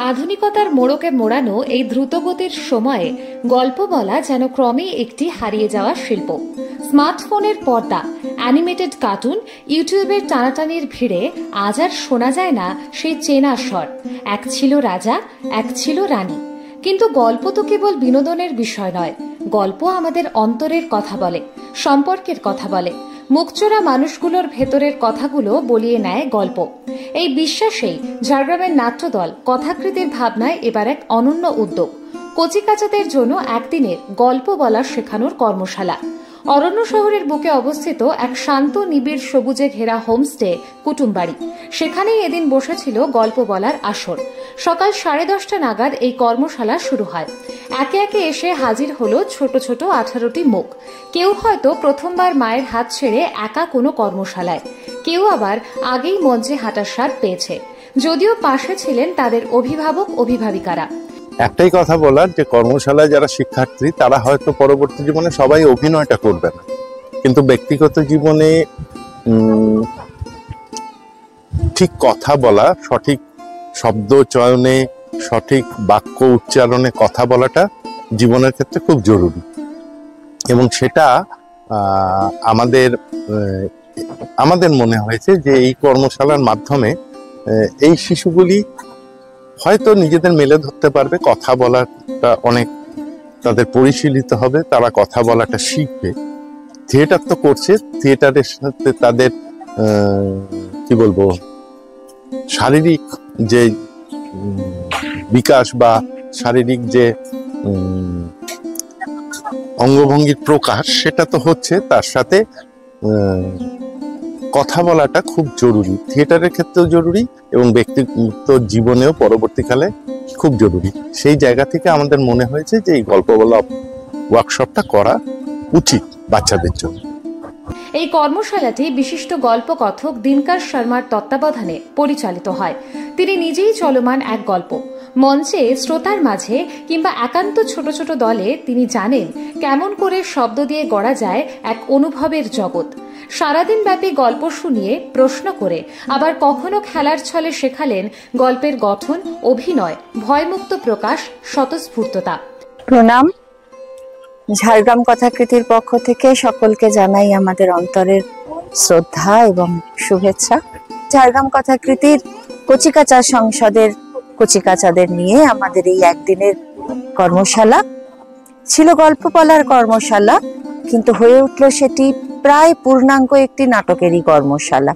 আধুনিকতার মোড়কে মোড়ানো এই দ্রুতগতির সময়ে গল্প বলা যেন ক্রমেই একটি হারিয়ে যাওয়া শিল্প। স্মার্টফোনের পর্দা, অ্যানিমেটেড কার্টুন, ইউটিউবের টানাটানির ভিড়ে আজ আর শোনা যায় না সেই চেনা স্বর, এক ছিল রাজা, এক ছিল রানী। কিন্তু গল্প তো কেবল বিনোদনের বিষয় নয়, গল্প আমাদের অন্তরের কথা বলে, সম্পর্কের কথা বলে, মুখচোরা মানুষগুলোর ভেতরের কথাগুলো বলিয়ে নেয় গল্প। এই বিশ্বাসেই ঝাড়গ্রামের নাট্যদল কথাকৃতির ভাবনায় এবার এক অনন্য উদ্যোগ, কচিকাচাদের জন্য একদিনের গল্প বলা শেখানোর কর্মশালা। অরণ্য শহরের বুকে অবস্থিত এক শান্ত নিবিড় সবুজে ঘেরা হোমস্টে কুটুমবাড়ি, সেখানেই এদিন বসেছিল গল্প বলার আসর। সকাল 10:30 নাগাদ এই কর্মশালা শুরু হয়। একে একে এসে হাজির হলো ছোট ছোট 18টি মুখ। কেউ হয়তো প্রথমবার মায়ের হাত ছেড়ে একা কোনো কর্মশালায়, কেউ আবার আগেই মঞ্চে হাঁটার স্বাদ পেয়েছে, যদিও পাশে ছিলেন তাদের অভিভাবক অভিভাবিকারা। একটাই কথা বলার, যে কর্মশালায় যারা শিক্ষার্থী তারা হয়তো পরবর্তী জীবনে সবাই অভিনয়টা করবে না, কিন্তু ব্যক্তিগত জীবনে ঠিক কথা বলা, সঠিক শব্দ চয়নে, সঠিক বাক্য উচ্চারণে কথা বলাটা জীবনের ক্ষেত্রে খুব জরুরি। এবং সেটা আমাদের মনে হয়েছে যে এই কর্মশালার মাধ্যমে এই শিশুগুলি হয়তো নিজেদের মেলে ধরতে পারবে, কথা বলাটা অনেক তাদের পরিশীলিত হবে, তারা কথা বলাটা শিখবে। থিয়েটার তো করছে, থিয়েটারের সাথে তাদের কি বলবো শারীরিক যে বিকাশ বা শারীরিক যে অঙ্গভঙ্গির প্রকাশ সেটা তো হচ্ছে, তার সাথে কথা বলাটা খুব জরুরি, থিয়েটারের ক্ষেত্রেও জরুরি এবং ব্যক্তিগত জীবনেও পরবর্তীকালে খুব জরুরি। সেই জায়গা থেকে আমাদের মনে হয়েছে যে এই গল্প বলা ওয়ার্কশপটা করা উচিত বাচ্চাদের জন্য। এই কর্মশালাটি বিশিষ্ট গল্প কথক দিনকার শর্মার তত্ত্বাবধানে পরিচালিত হয়। তিনি নিজেই চলমান এক গল্প, মঞ্চে শ্রোতার মাঝে কিংবা একান্ত ছোট ছোট দলে তিনি জানেন কেমন করে শব্দ দিয়ে গড়া যায় এক অনুভবের জগৎ। সারাদিন ব্যাপী গল্প শুনিয়ে, প্রশ্ন করে, আবার কখনো খেলার ছলে শেখালেন গল্পের গঠন, অভিনয়, ভয়মুক্ত প্রকাশ, স্বতঃস্ফূর্ততা। প্রণাম। ঝাড়গ্রাম কথাকৃতির পক্ষ থেকে সকলকে জানাই আমাদের অন্তরের শ্রদ্ধা এবং শুভেচ্ছা। ঝাড়গ্রাম কথাকৃতির কচিকাচা সংসদের কচিকাচাদের নিয়ে আমাদের এই একদিনের কর্মশালা ছিল গল্প বলার কর্মশালা, কিন্তু হয়ে উঠল সেটি প্রায় পূর্ণাঙ্গ একটি নাটকেরই কর্মশালা।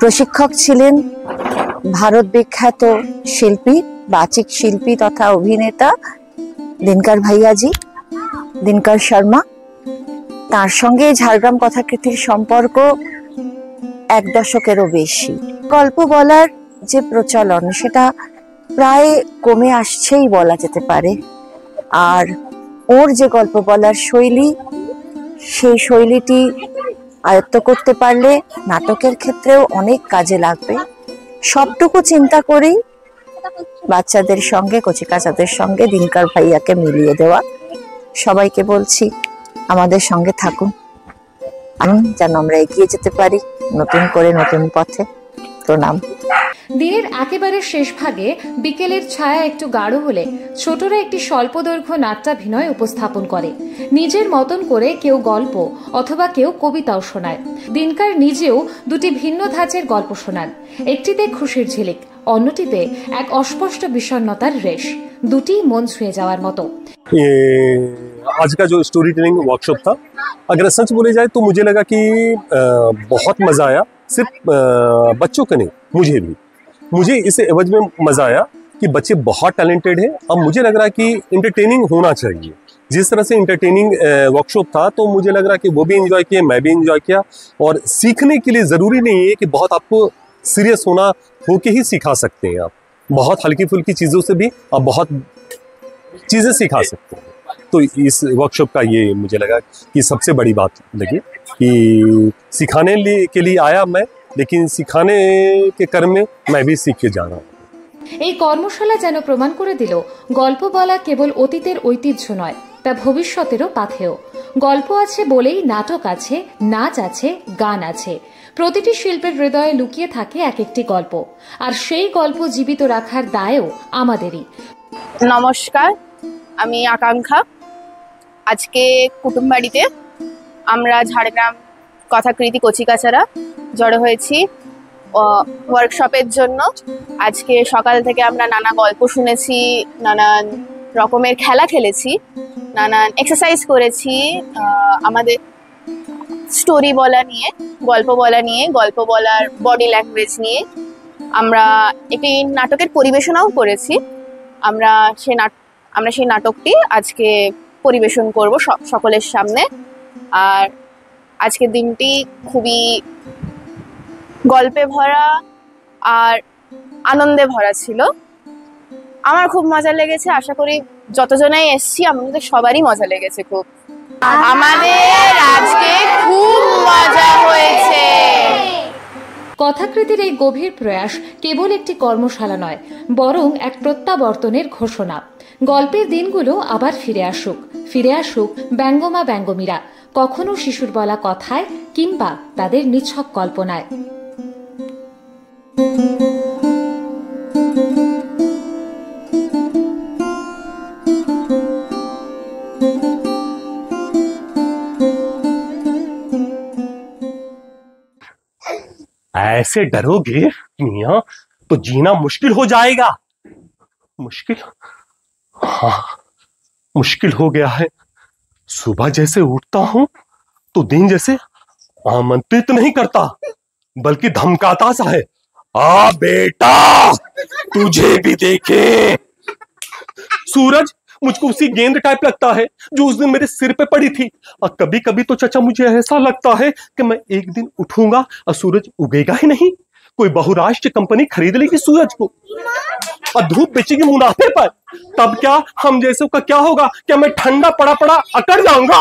প্রশিক্ষক ছিলেন ভারত বিখ্যাত শিল্পী, বাচিক শিল্পী তথা অভিনেতা দিনকার ভাইয়াজি, দিনকার শর্মা। তার সঙ্গে ঝাড়গ্রাম কথাকৃতির সম্পর্ক 1 দশকেরও বেশি। গল্প বলার যে প্রচলন সেটা প্রায় কমে আসছেই বলা যেতে পারে। আর ওর যে গল্প বলার শৈলী, সেই শৈলীটি আয়ত্ত করতে পারলে নাটকের ক্ষেত্রেও অনেক কাজে লাগবে। সবটুকু চিন্তা করেই বাচ্চাদের সঙ্গে, কচিকাচাদের সঙ্গে দিনকার ভাইয়াকে মিলিয়ে দেওয়া। সবাইকে বলছি আমাদের সঙ্গে থাকুন, যেন আমরা এগিয়ে যেতে পারি নতুন করে, নতুন পথে। প্রণাম। দিনের একেবারে শেষ ভাগে বিকেলের ছায়া একটু গাঢ় হলে ছোটরা একটি স্বল্পদৈর্ঘ্য নাট্যাভিনয় উপস্থাপন করে। নিজের মতন করে কেউ গল্প অথবা কেউ কবিতাও শোনায়। দিনকার নিজেও 2টি ভিন্ন ধাঁচের গল্প শোনান। একটিতে খুশির ঝিলিক, অন্যটিতে এক অস্পষ্ট বিষণ্ণতার রেশ, দুটি মন ছুঁয়ে যাওয়ার মতো। आज का जो स्टोरी टेलिंग वर्कशॉप था, अगर सच बोले जाए तो मुझे लगा कि बहुत मज़ा आया। सिर्फ बच्चों का नहीं, मुझे भी, मुझे इस एवज में मज़ा आया कि बच्चे बहुत टैलेंटेड हैं। अब मुझे लग रहा है कि इंटरटेनिंग होना चाहिए। जिस तरह से इंटरटेनिंग वर्कशॉप था तो मुझे लग रहा है कि वो भी इंजॉय किया, मैं भी इंजॉय किया। और सीखने के लिए ज़रूरी नहीं है कि बहुत आपको सीरियस होना हो के ही सिखा सकते हैं। आप बहुत हल्की फुल्की चीज़ों से भी आप बहुत चीज़ें सिखा सकते हैं। तो इस वर्कशॉप का ये मुझे लगा कि सबसे बड़ी बात लगी कि सिखाने के लिए आया मैं, लेकिन सिखाने के क्रम में मैं भी सीख के जा रहा हूँ। এই কর্মশালা যেন প্রমাণ করে দিল গল্প বলা কেবল অতীতের ঐতিহ্য নয়, তা ভবিষ্যতেরও পাথেয়। গল্প আছে বলেই নাটক আছে, নাচ আছে, গান আছে। প্রতিটি শিল্পের হৃদয়ে লুকিয়ে থাকে এক একটি গল্প, আর সেই গল্প জীবিত রাখার দায়ও আমাদেরই। নমস্কার, আমি আকাঙ্ক্ষা। আজকে কুটুমবাড়িতে আমরা ঝাড়গ্রাম কথাকৃতি কচিকাচারা জড়ো হয়েছি ওয়ার্কশপের জন্য। আজকে সকাল থেকে আমরা নানা গল্প শুনেছি, নানান রকমের খেলা খেলেছি, নানান এক্সারসাইজ করেছি। আমাদের স্টোরি বলা নিয়ে, গল্প বলা নিয়ে, গল্প বলার বডি ল্যাঙ্গুয়েজ নিয়ে আমরা একটি নাটকের পরিবেশনাও করেছি। আমরা সেই নাটকটি আজকে পরিবেশন করব সকলের সামনে। আর আজকের দিনটি খুবই গল্পে ভরা আর আনন্দে ভরা ছিল। আমার খুব মজা লেগেছে, আশা করি যতজনাই এসছি আমাদের সবারই মজা লেগেছে খুব। আমাদের আজকে খুব মজা হয়েছে। কথাকৃতির এই গভীর প্রয়াস কেবল একটি কর্মশালা নয়, বরং এক প্রত্যাবর্তনের ঘোষণা। গল্পের দিনগুলো আবার ফিরে আসুক ব্যঙ্গমা ব্যঙ্গমীরা, কখনো শিশুর বলা কথায় কিংবা তাদের নিছক কল্পনায়। ऐसे डरोगे मियां तो जीना मुश्किल हो जाएगा। मुश्किल? हाँ, मुश्किल हो गया है। सुबह जैसे उठता हूं तो दिन जैसे आमंत्रित नहीं करता बल्कि धमकाता सा है। आ बेटा, तुझे भी देखे। सूरज मुझको उसी गेंद टाइप लगता है जो उस दिन मेरे सिर पे पड़ी थी। और कभी कभी तो चाचा मुझे ऐसा लगता है कि मैं एक दिन उठूंगा और सूरज उगेगा ही नहीं। कोई बहुराष्ट्रीय कंपनी खरीद लेगी सूरज को और धूप बेचेगी मुनाफे पर। तब क्या हम जैसे का क्या होगा? क्या मैं ठंडा पड़ा अकड़ जाऊंगा?